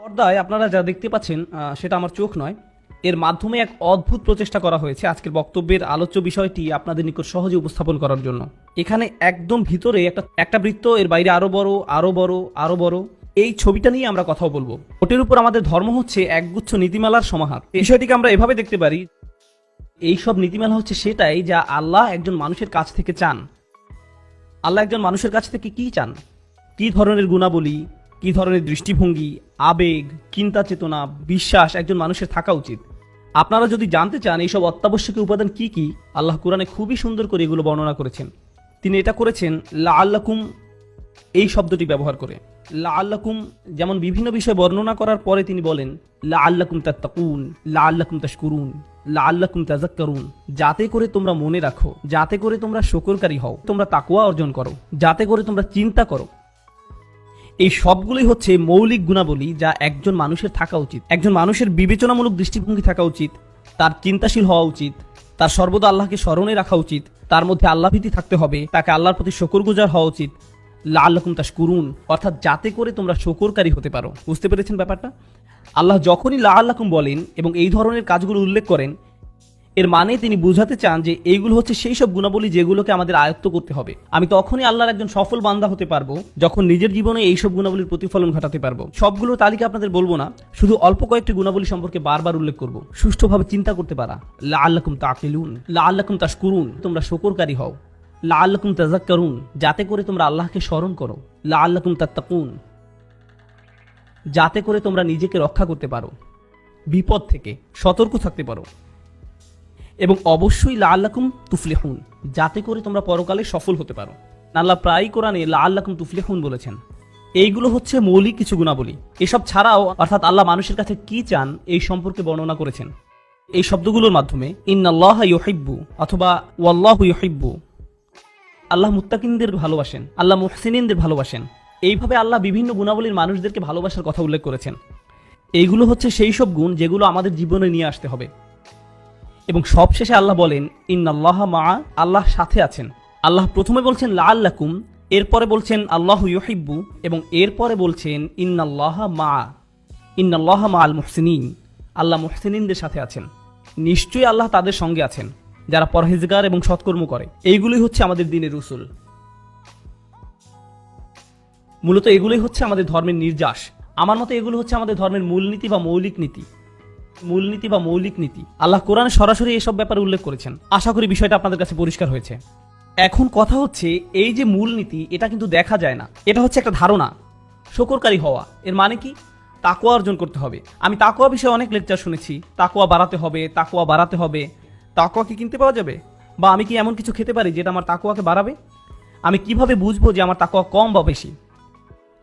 পর্দায় আপনারা যা দেখতে পাচ্ছেন সেটা আমার চোখ নয়, এর মাধ্যমে এক অদ্ভুত প্রচেষ্টা করা হয়েছে আজকের বক্তব্যের আলোচ্য বিষয়টি আপনাদের নিকট সহজে উপস্থাপন করার জন্য। এখানে একদম ভিতরে একটা বৃত্ত, এর বাইরে আরো বড় আরো বড় আরো বড়, এই ছবিটা নিয়ে আমরা কথা বলবো। ওটির উপর আমাদের ধর্ম হচ্ছে একগুচ্ছ নীতিমালার সমাহার। এই বিষয়টিকে আমরা এভাবে দেখতে পারি, এই সব নীতিমালা হচ্ছে সেটাই যা আল্লাহ একজন মানুষের কাছ থেকে চান। আল্লাহ একজন মানুষের কাছ থেকে কি চান, কি ধরনের গুণাবলী, কি ধরনের দৃষ্টিভঙ্গি, আবেগ, চিন্তা চেতনা, বিশ্বাস একজন মানুষের থাকা উচিত। আপনারা যদি জানতে চান এইসব অত্যাবশ্যকীয় উপাদান কি কি, আল্লাহ কোরআনে খুবই সুন্দর করে এগুলো বর্ণনা করেছেন। তিনি এটা করেছেন লাআল্লাকুম এই শব্দটি ব্যবহার করে। লাআল্লাকুম যেমন বিভিন্ন বিষয় বর্ণনা করার পরে তিনি বলেন লাআল্লাকুম তাত্তাকুন, লাআল্লাকুম তাশকুরুন, লাআল্লাকুম তাযাক্কারুন, যাতে করে তোমরা মনে রাখো, যাতে করে তোমরা শুকরকারী হও, তোমরা তাকওয়া অর্জন করো, যাতে করে তোমরা চিন্তা করো। এই সবগুলোই হচ্ছে মৌলিক গুণাবলী যা একজন মানুষের থাকা উচিত। একজন মানুষের বিবেচনামূলক দৃষ্টিভঙ্গি থাকা উচিত, তার চিন্তাশীল হওয়া উচিত, তার সর্বদা আল্লাহকে স্মরণে রাখা উচিত, তার মধ্যে আল্লাহভীতি থাকতে হবে, তাকে আল্লাহর প্রতি শুকরগুজার হওয়া উচিত। লাআল্লাকুম তাশকুরুন, অর্থাৎ যাতে করে তোমরা শুকরকারী হতে পারো। বুঝতে পেরেছেন ব্যাপারটা? আল্লাহ যখনই লাআল্লাকুম বলেন এবং এই ধরনের কাজগুলো উল্লেখ করেন, এর মানে তিনি বুঝাতে চান যে এইগুলো হচ্ছে সেই সব গুণাবলী যেগুলোকে আমাদের আয়ত্ত করতে হবে। আমি তখনই আল্লাহর একজন সফল বান্দা হতে পারবো যখন নিজের জীবনে এইসব গুণাবলীর প্রতিফলন ঘটাতে পারবো। সবগুলোর তালিকা আপনাদের বলবো না, শুধু অল্প কয়েকটি গুণাবলী সম্পর্কে বারবার উল্লেখ করব। সুষ্ঠুভাবে চিন্তা করতে পারা, লাআল্লাকুম তাকিলুন, লাআল্লাকুম তাশকুরুন, তোমরা শুকরকারী হও, লাআল্লাকুম তাযাক্কারুন, যাতে করে তোমরা আল্লাহকে স্মরণ করো, লাআল্লাকুম তাত্তাকুন, যাতে করে তোমরা নিজেকে রক্ষা করতে পারো, বিপদ থেকে সতর্ক থাকতে পারো, এবং অবশ্যই লাআল্লাকুম তুফলিহুন, যাতে করে তোমরা পরকালে সফল হতে পারো। আল্লাহ প্রায়ই কোরআনে লাআল্লাকুম তুফলিহুন বলেছেন। এইগুলো হচ্ছে মৌলিক কিছু গুণাবলী। এসব ছাড়াও অর্থাৎ আল্লাহ মানুষের কাছে কি চান এই সম্পর্কে বর্ণনা করেছেন এই শব্দগুলোর মাধ্যমে। ইন্নাল্লাহা ইউহিব্বু অথবা ওয়াল্লাহু ইউহিব্বু, আল্লাহ মুত্তাকিনদের ভালোবাসেন, আল্লাহ মুহসিনিনদের ভালোবাসেন। এইভাবে আল্লাহ বিভিন্ন গুণাবলীর মানুষদেরকে ভালোবাসার কথা উল্লেখ করেছেন। এইগুলো হচ্ছে সেই সব গুণ যেগুলো আমাদের জীবনে নিয়ে আসতে হবে। এবং সবশেষে আল্লাহ বলেন ইন্নাল্লাহা মা, আল্লাহ সাথে আছেন। আল্লাহ প্রথমে বলছেন লাআল্লাকুম, এরপরে বলছেন আল্লাহু ইউহিব্বু, এবং এরপরে বলছেন ইন্নাল্লাহা মা, ইন্নাল্লাহা মাআল মুহসিনিন, আল্লাহ মুহসিনিনদের সাথে আছেন। নিশ্চয়ই আল্লাহ তাদের সঙ্গে আছেন যারা পরহেজগার এবং সৎকর্ম করে। এইগুলোই হচ্ছে আমাদের দ্বীনের উসুল। মূলত এগুলোই হচ্ছে আমাদের ধর্মের নির্যাস। আমার মতে এগুলো হচ্ছে আমাদের ধর্মের মূলনীতি বা মৌলিক নীতি। মূলনীতি বা মৌলিক নীতি আল্লাহ কোরআনে সরাসরি এসব ব্যাপারে উল্লেখ করেছেন। আশা করি বিষয়টা আপনাদের কাছে পরিষ্কার হয়েছে। এখন কথা হচ্ছে, এই যে মূলনীতি, এটা কিন্তু দেখা যায় না, এটা হচ্ছে একটা ধারণা। শুকরকারী হওয়া এর মানে কি? তাকওয়া অর্জন করতে হবে। আমি তাকওয়া বিষয়ে অনেক লেকচার শুনেছি, তাকওয়া বাড়াতে হবে, তাকওয়া বাড়াতে হবে। তাকওয়া কি কিনতে পাওয়া যাবে? বা আমি কি এমন কিছু খেতে পারি যেটা আমার তাকওয়াকে বাড়াবে? আমি কিভাবে বুঝবো যে আমার তাকওয়া কম বা বেশি?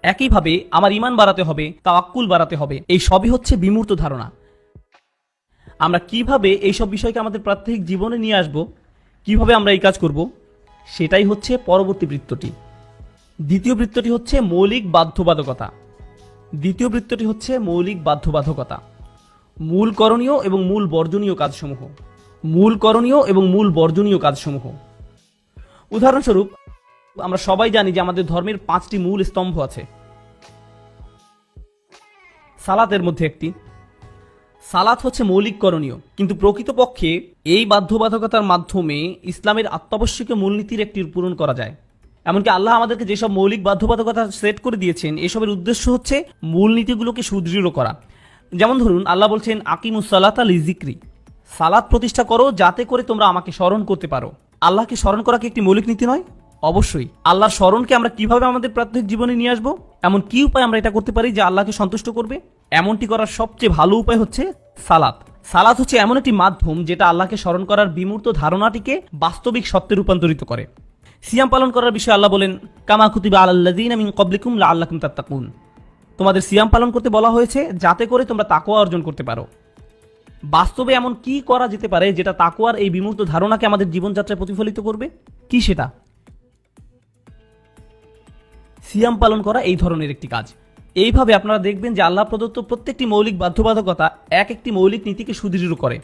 একইভাবে আমার ঈমান বাড়াতে হবে, তাওয়াক্কুল বাড়াতে হবে। এই সবই হচ্ছে বিমূর্ত ধারণা। আমরা কিভাবে এইসব বিষয়কে আমাদের প্রাত্যহিক জীবনে নিয়ে আসব, কিভাবে আমরা এই কাজ করব, সেটাই হচ্ছে পরবর্তী বৃত্তটি। দ্বিতীয় বৃত্তটি হচ্ছে মৌলিক বাধ্যবাধকতা। দ্বিতীয় বৃত্তটি হচ্ছে মৌলিক বাধ্যবাধকতা, মূল করণীয় এবং মূল বর্জনীয় কাজসমূহ। মূল করণীয় এবং মূল বর্জনীয় কাজসমূহ। উদাহরণস্বরূপ, আমরা সবাই জানি যে আমাদের ধর্মের 5টি মূল স্তম্ভ আছে। সালাতের মধ্যে একটি। সালাত হচ্ছে মৌলিক করণীয়, কিন্তু প্রকৃতপক্ষে এই বাধ্যবাধকতার মাধ্যমে ইসলামের অত্যাবশ্যকীয় মূলনীতির একটি পূরণ করা যায়। এমনকি আল্লাহ আমাদেরকে যেসব মৌলিক বাধ্যবাধকতা সেট করে দিয়েছেন, এসবের উদ্দেশ্য হচ্ছে মূলনীতিগুলোকে সুদৃঢ় করা। যেমন ধরুন, আল্লাহ বলছেন আকিমুস সালাতা লিযিকরি, সালাত প্রতিষ্ঠা করো যাতে করে তোমরা আমাকে স্মরণ করতে পারো। আল্লাহকে স্মরণ করা কি একটি মৌলিক নীতি নয়? অবশ্যই। আল্লাহর স্মরণকে আমরা কিভাবে আমাদের প্রাত্যহিক জীবনে নিয়ে আসবো? এমন কি উপায় আমরা এটা করতে পারি যে আল্লাহকে সন্তুষ্ট করবে? এমনটি করার সবচেয়ে ভালো উপায় হচ্ছে সালাত। সালাত হচ্ছে এমন একটি মাধ্যম যেটা আল্লাহকে স্মরণ করার বিমূর্ত ধারণাটিকে বাস্তবিক সত্যে রূপান্তরিত করে। সিয়াম পালন করার বিষয়ে আল্লাহ বলেন কামা কুতিবা আলাল্লাযীনা মিন ক্বাবলিকুম লাআল্লাকুম তাত্তাকুন, তোমাদের সিয়াম পালন করতে বলা হয়েছে যাতে করে তোমরা তাকওয়া অর্জন করতে পারো। বাস্তবে এমন কি করা যেতে পারে যেটা তাকওয়ার এই বিমূর্ত ধারণাকে আমাদের জীবনযাত্রায় প্রতিফলিত করবে? কি সেটা? সিয়াম পালন করা এই ধরনের একটি কাজ। এইভাবে আপনারা দেখবেন যে আল্লাহ প্রদত্ত প্রত্যেকটি মৌলিক বাধ্যবাধকতা এক একটি মৌলিক নীতিকে সুদৃঢ় করে।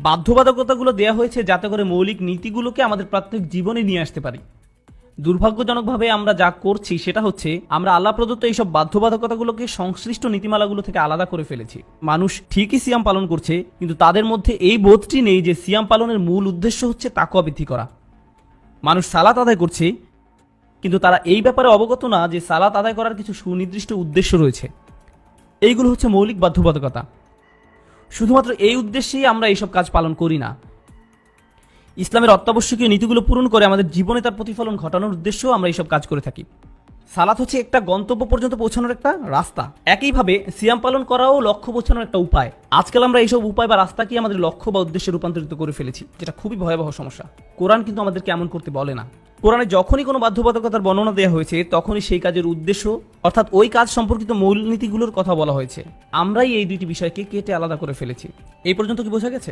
বাধ্যবাধকতাগুলো দেওয়া হয়েছে যাতে করে মৌলিক নীতিগুলোকে আমাদের প্রত্যেক জীবনে নিয়ে আসতে পারি। দুর্ভাগ্যজনকভাবে আমরা যা করছি সেটা হচ্ছে আমরা আল্লাহ প্রদত্ত এইসব বাধ্যবাধকতাগুলোকে সংশ্লিষ্ট নীতিমালাগুলো থেকে আলাদা করে ফেলেছি। মানুষ ঠিকই সিয়াম পালন করছে, কিন্তু তাদের মধ্যে এই বোধটি নেই যে সিয়াম পালনের মূল উদ্দেশ্য হচ্ছে তাকওয়া বৃদ্ধি করা। মানুষ সালাত আদায় করছে, কিন্তু তারা এই ব্যাপারে অবগত না যে সালাত আদায় করার কিছু সুনির্দিষ্ট উদ্দেশ্য রয়েছে। এইগুলো হচ্ছে মৌলিক বাধ্যবাধকতা। শুধুমাত্র এই উদ্দেশ্যেই আমরা এইসব কাজ পালন করি না। ইসলামের অত্যাবশ্যকীয় নীতিগুলো পূরণ করে আমাদের জীবনে তার প্রতিফলন ঘটানোর উদ্দেশ্যেও আমরা এইসব কাজ করে থাকি। সালাত হচ্ছে একটা গন্তব্য পর্যন্ত পৌঁছানোর একটা রাস্তা। একইভাবে সিয়াম পালন করাও লক্ষ্য পৌঁছানোর একটা উপায়। আজকাল আমরা এইসব উপায় বা রাস্তাকে আমাদের লক্ষ্য বা উদ্দেশ্যে রূপান্তরিত করে ফেলেছি, যেটা খুবই ভয়াবহ সমস্যা। কোরআন কিন্তু আমাদেরকে এমন করতে বলে না। কোরআনে যখনই কোনো বাধ্যবাধকতার বর্ণনা দেওয়া হয়েছে, তখনই সেই কাজের উদ্দেশ্য অর্থাৎ ওই কাজ সম্পর্কিত মূলনীতিগুলোর কথা বলা হয়েছে। আমরাই এই দুইটি বিষয়কে কেটে আলাদা করে ফেলেছি। এই পর্যন্ত কি বোঝা গেছে?